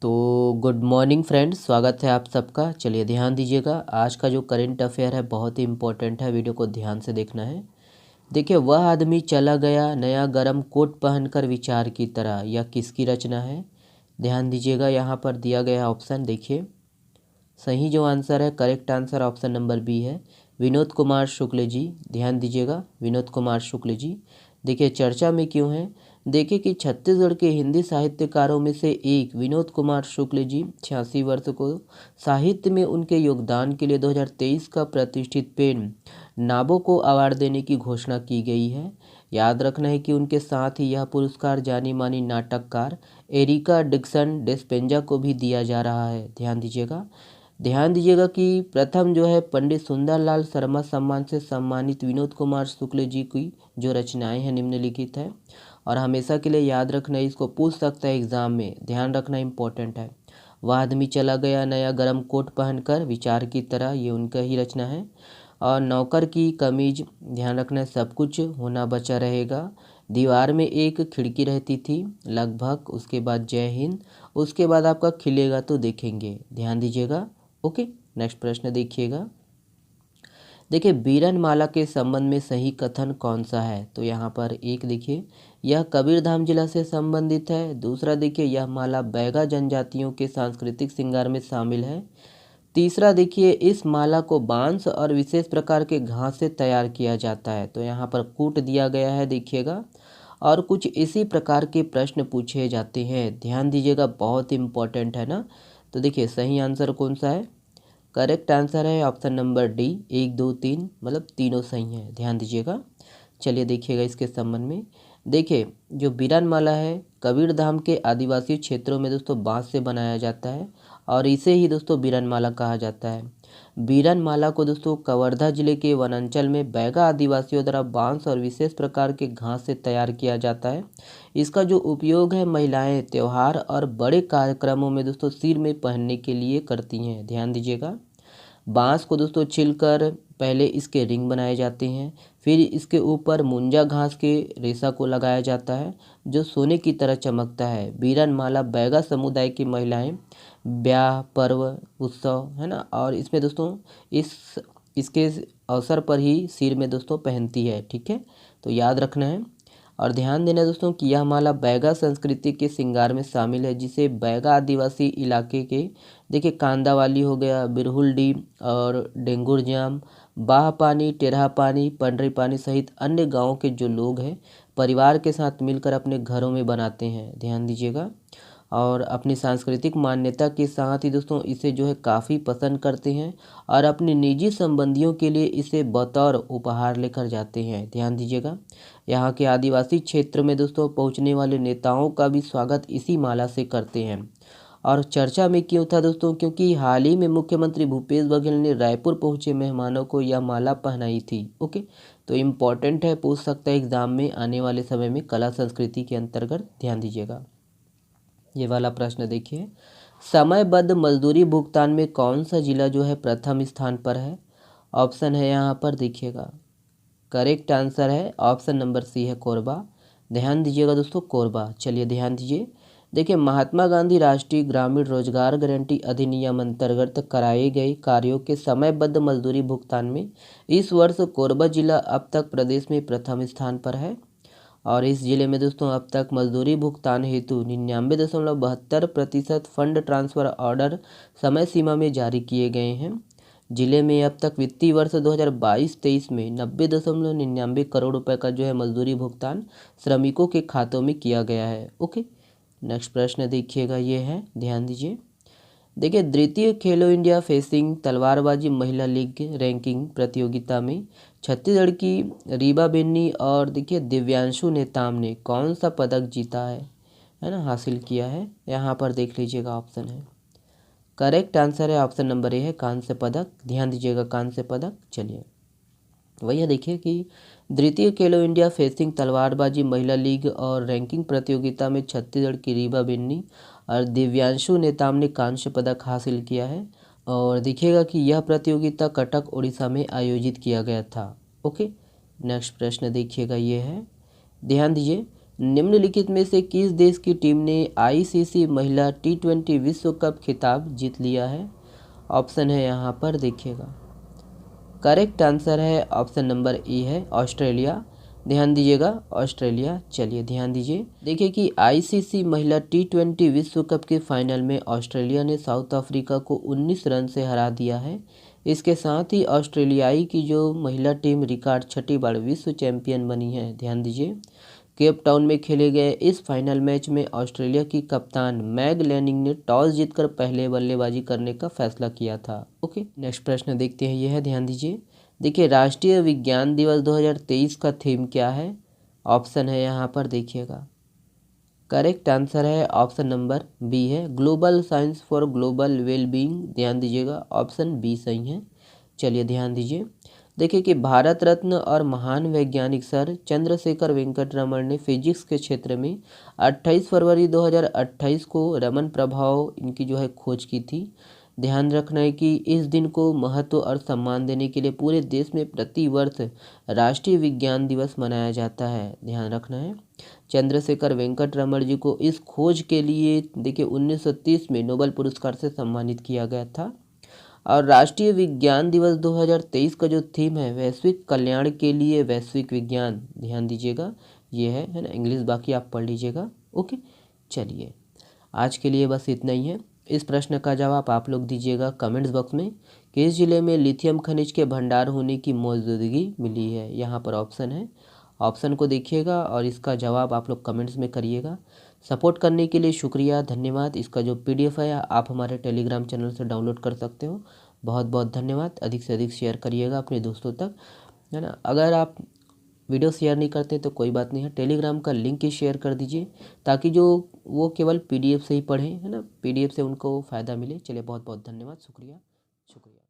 तो good morning friends, स्वागत है आप सबका। चलिए ध्यान दीजिएगा, आज का जो करंट अफेयर है बहुत ही इम्पोर्टेंट है, वीडियो को ध्यान से देखना है। देखिए, वह आदमी चला गया नया गरम कोट पहनकर विचार की तरह, यह किसकी रचना है? ध्यान दीजिएगा, यहाँ पर दिया गया ऑप्शन देखिए। सही जो आंसर है, correct answer option number B है, विनोद कुमार शुक्ल जी। ध्यान दीजिएगा, विनोद कुमार शुक्ल जी। देखिए चर्चा में क्यों है, देखिए कि छत्तीसगढ़ के हिंदी साहित्यकारों में से एक विनोद कुमार शुक्ल जी 86 वर्ष को साहित्य में उनके योगदान के लिए 2023 का प्रतिष्ठित पेन नाबोको अवार्ड देने की घोषणा की गई है। याद रखना है कि उनके साथ ही यह पुरस्कार जानी मानी नाटककार एरिका डिक्सन डेस्पेंजा को भी दिया जा रहा है। ध्यान दीजिएगा कि प्रथम जो है पंडित सुंदरलाल शर्मा सम्मान से सम्मानित विनोद कुमार शुक्ल जी की जो रचनाएं हैं निम्नलिखित है, और हमेशा के लिए याद रखना है, इसको पूछ सकता है एग्जाम में, ध्यान रखना इम्पोर्टेंट है। वह आदमी चला गया नया गरम कोट पहनकर विचार की तरह, ये उनका ही रचना है। और नौकर की कमीज, ध्यान रखना है, सब कुछ होना बचा रहेगा। दीवार में एक खिड़की रहती थी लगभग, उसके बाद जय हिंद, उसके बाद आपका खिलेगा तो देखेंगे। ध्यान दीजिएगा। ओके, नेक्स्ट प्रश्न देखिएगा। देखिए, बीरनमाला के संबंध में सही कथन कौन सा है? तो यहाँ पर एक देखिए, यह कबीरधाम जिला से संबंधित है। दूसरा देखिए, यह माला बैगा जनजातियों के सांस्कृतिक श्रृंगार में शामिल है। तीसरा देखिए, इस माला को बांस और विशेष प्रकार के घास से तैयार किया जाता है। तो यहाँ पर कूट दिया गया है, देखिएगा। और कुछ इसी प्रकार के प्रश्न पूछे जाते हैं, ध्यान दीजिएगा, बहुत इंपॉर्टेंट है ना। तो देखिए सही आंसर कौन सा है? करेक्ट आंसर है ऑप्शन नंबर डी, 1 2 3, मतलब तीनों सही है। ध्यान दीजिएगा। चलिए देखिएगा इसके संबंध में। देखिए, जो बीरनमाला है कबीरधाम के आदिवासी क्षेत्रों में दोस्तों बांस से बनाया जाता है, और इसे ही दोस्तों बीरनमाला कहा जाता है। बीरनमाला को दोस्तों कवर्धा जिले के वनांचल में बैगा आदिवासियों द्वारा बांस और विशेष प्रकार के घास से तैयार किया जाता है। इसका जो उपयोग है महिलाएं त्योहार और बड़े कार्यक्रमों में दोस्तों सिर में पहनने के लिए करती हैं। ध्यान दीजिएगा। बांस को दोस्तों छिलकर पहले इसके रिंग बनाए जाते हैं, फिर इसके ऊपर मुंजा घास के रेशा को लगाया जाता है जो सोने की तरह चमकता है। बीरनमाला बैगा समुदाय की महिलाएं ब्याह, पर्व, उत्सव है ना, और इसमें दोस्तों इसके अवसर पर ही सिर में दोस्तों पहनती है। ठीक है, तो याद रखना है। और ध्यान देना दोस्तों कि यह माला बैगा संस्कृति के श्रृंगार में शामिल है, जिसे बैगा आदिवासी इलाके के देखिए कांदावाली हो गया, बिरहुलडी और डेंगुरजाम, बाह पानी, टेरहा पानी, पंडरी पानी सहित अन्य गांवों के जो लोग हैं परिवार के साथ मिलकर अपने घरों में बनाते हैं। ध्यान दीजिएगा। और अपनी सांस्कृतिक मान्यता के साथ ही दोस्तों इसे जो है काफ़ी पसंद करते हैं, और अपने निजी संबंधियों के लिए इसे बतौर उपहार लेकर जाते हैं। ध्यान दीजिएगा। यहाँ के आदिवासी क्षेत्र में दोस्तों पहुँचने वाले नेताओं का भी स्वागत इसी माला से करते हैं। और चर्चा में क्यों था दोस्तों? क्योंकि हाल ही में मुख्यमंत्री भूपेश बघेल ने रायपुर पहुंचे मेहमानों को यह माला पहनाई थी। ओके, तो इम्पॉर्टेंट है, पूछ सकता है एग्जाम में आने वाले समय में कला संस्कृति के अंतर्गत। ध्यान दीजिएगा। ये वाला प्रश्न देखिए, समयबद्ध मजदूरी भुगतान में कौन सा जिला जो है प्रथम स्थान पर है? ऑप्शन है यहाँ पर देखिएगा। करेक्ट आंसर है ऑप्शन नंबर सी है कोरबा। ध्यान दीजिएगा दोस्तों, कोरबा। चलिए ध्यान दीजिए। देखिए, महात्मा गांधी राष्ट्रीय ग्रामीण रोजगार गारंटी अधिनियम अंतर्गत कराए गए कार्यों के समयबद्ध मजदूरी भुगतान में इस वर्ष कोरबा जिला अब तक प्रदेश में प्रथम स्थान पर है। और इस जिले में दोस्तों अब तक मजदूरी भुगतान हेतु 99.72% फंड ट्रांसफर ऑर्डर समय सीमा में जारी किए गए हैं। जिले में अब तक वित्तीय वर्ष 2022-23 में 90.99 करोड़ रुपए का जो है मजदूरी भुगतान श्रमिकों के खातों में किया गया है। ओके, नेक्स्ट प्रश्न देखिएगा, ये है, ध्यान दीजिए। देखिए, द्वितीय खेलो इंडिया फेंसिंग तलवारबाजी महिला लीग रैंकिंग प्रतियोगिता में छत्तीसगढ़ की रीबा बेन्नी और देखिए दिव्यांशु नेताम ने कौन सा पदक जीता है ना, हासिल किया है? यहाँ पर देख लीजिएगा, ऑप्शन है। करेक्ट आंसर है ऑप्शन नंबर ए है, कांस्य पदक। ध्यान दीजिएगा, कांस्य पदक। चलिए वही देखिए कि द्वितीय खेलो इंडिया फेंसिंग तलवारबाजी महिला लीग और रैंकिंग प्रतियोगिता में छत्तीसगढ़ की रीबा बेन्नी और दिव्यांशु नेताम ने कांस्य पदक हासिल किया है। और देखिएगा कि यह प्रतियोगिता कटक उड़ीसा में आयोजित किया गया था। ओके, नेक्स्ट प्रश्न देखिएगा, ये है, ध्यान दीजिए। निम्नलिखित में से किस देश की टीम ने आईसीसी महिला T20 विश्व कप खिताब जीत लिया है? ऑप्शन है यहाँ पर देखिएगा। करेक्ट आंसर है ऑप्शन नंबर ए है ऑस्ट्रेलिया। ध्यान दीजिएगा, ऑस्ट्रेलिया। चलिए ध्यान दीजिए, देखिए कि आईसीसी महिला T20 विश्व कप के फाइनल में ऑस्ट्रेलिया ने साउथ अफ्रीका को 19 रन से हरा दिया है। इसके साथ ही ऑस्ट्रेलियाई की जो महिला टीम रिकॉर्ड छठी बार विश्व चैंपियन बनी है। ध्यान दीजिए, केप टाउन में खेले गए इस फाइनल मैच में ऑस्ट्रेलिया की कप्तान मैग लैनिंग ने टॉस जीतकर पहले बल्लेबाजी करने का फैसला किया था। ओके, नेक्स्ट प्रश्न देखते हैं, यह है, ध्यान दीजिए। देखिए, राष्ट्रीय विज्ञान दिवस 2023 का थीम क्या है? ऑप्शन है यहाँ पर देखिएगा। करेक्ट आंसर है ऑप्शन नंबर बी है global science for global wellbeing. ध्यान दीजिएगा, ऑप्शन बी सही है। चलिए ध्यान दीजिए, देखिए कि भारत रत्न और महान वैज्ञानिक सर चंद्रशेखर वेंकट रमन ने फिजिक्स के क्षेत्र में 28 फरवरी 2028 को रमन प्रभाव इनकी जो है खोज की थी। ध्यान रखना है कि इस दिन को महत्व और सम्मान देने के लिए पूरे देश में प्रति वर्ष राष्ट्रीय विज्ञान दिवस मनाया जाता है। ध्यान रखना है, चंद्रशेखर वेंकट रमन जी को इस खोज के लिए देखिए 1930 में नोबेल पुरस्कार से सम्मानित किया गया था। और राष्ट्रीय विज्ञान दिवस 2023 का जो थीम है वैश्विक कल्याण के लिए वैश्विक विज्ञान। ध्यान दीजिएगा, ये है ना, इंग्लिश बाकी आप पढ़ लीजिएगा। ओके, चलिए आज के लिए बस इतना ही है। इस प्रश्न का जवाब आप लोग दीजिएगा कमेंट्स बॉक्स में। किस जिले में लिथियम खनिज के भंडार होने की मौजूदगी मिली है? यहाँ पर ऑप्शन है, ऑप्शन को देखिएगा और इसका जवाब आप लोग कमेंट्स में करिएगा। सपोर्ट करने के लिए शुक्रिया, धन्यवाद। इसका जो PDF है आप हमारे टेलीग्राम चैनल से डाउनलोड कर सकते हो। बहुत बहुत धन्यवाद। अधिक से अधिक शेयर करिएगा अपने दोस्तों तक, है ना। अगर आप वीडियो शेयर नहीं करते तो कोई बात नहीं है, टेलीग्राम का लिंक ही शेयर कर दीजिए ताकि जो वो केवल PDF से ही पढ़ें, है ना, PDF से उनको फ़ायदा मिले। चलिए बहुत बहुत धन्यवाद, शुक्रिया शुक्रिया।